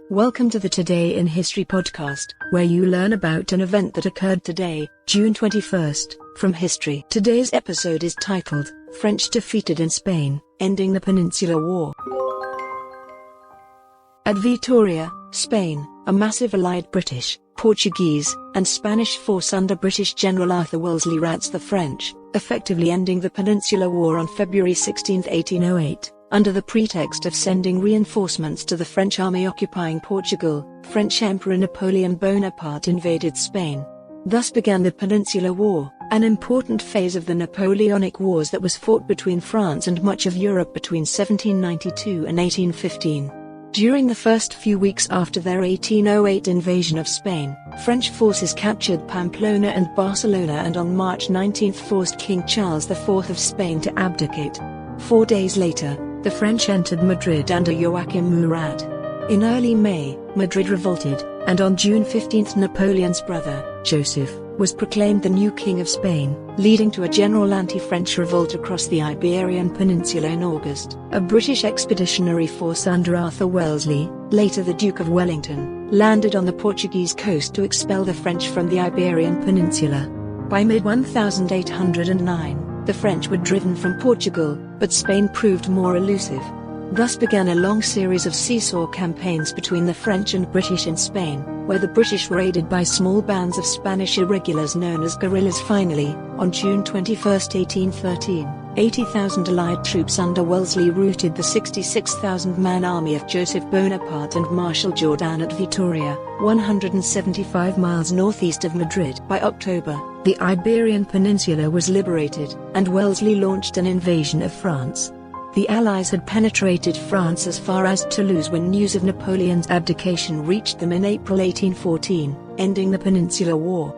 Welcome to the Today in History podcast, where you learn about an event that occurred today, June 21st, from history. Today's episode is titled, French Defeated in Spain, Ending the Peninsular War. At Vitoria, Spain, a massive allied British, Portuguese, and Spanish force under British General Arthur Wellesley routs the French, effectively ending the Peninsular War on February 16, 1808. Under the pretext of sending reinforcements to the French army occupying Portugal, French Emperor Napoleon Bonaparte invaded Spain. Thus began the Peninsular War, an important phase of the Napoleonic Wars that was fought between France and much of Europe between 1792 and 1815. During the first few weeks after their 1808 invasion of Spain, French forces captured Pamplona and Barcelona and on March 19 forced King Charles IV of Spain to abdicate. 4 days later, the French entered Madrid under Joachim Murat. In early May, Madrid revolted, and on June 15 Napoleon's brother, Joseph, was proclaimed the new King of Spain, leading to a general anti-French revolt across the Iberian Peninsula in August. A British expeditionary force under Arthur Wellesley, later the Duke of Wellington, landed on the Portuguese coast to expel the French from the Iberian Peninsula. By mid-1809, the French were driven from Portugal, but Spain proved more elusive. Thus began a long series of seesaw campaigns between the French and British in Spain, where the British were aided by small bands of Spanish irregulars known as guerrillas. Finally, on June 21, 1813, 80,000 Allied troops under Wellesley routed the 66,000-man army of Joseph Bonaparte and Marshal Jourdan at Vitoria, 175 miles northeast of Madrid. By October, the Iberian Peninsula was liberated, and Wellesley launched an invasion of France. The Allies had penetrated France as far as Toulouse when news of Napoleon's abdication reached them in April 1814, ending the Peninsular War.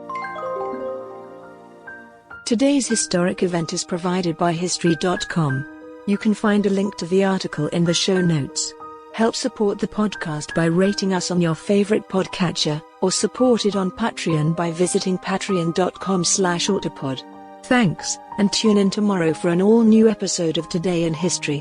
Today's historic event is provided by History.com. You can find a link to the article in the show notes. Help support the podcast by rating us on your favorite podcatcher, or support it on Patreon by visiting patreon.com/autopod. Thanks, and tune in tomorrow for an all-new episode of Today in History.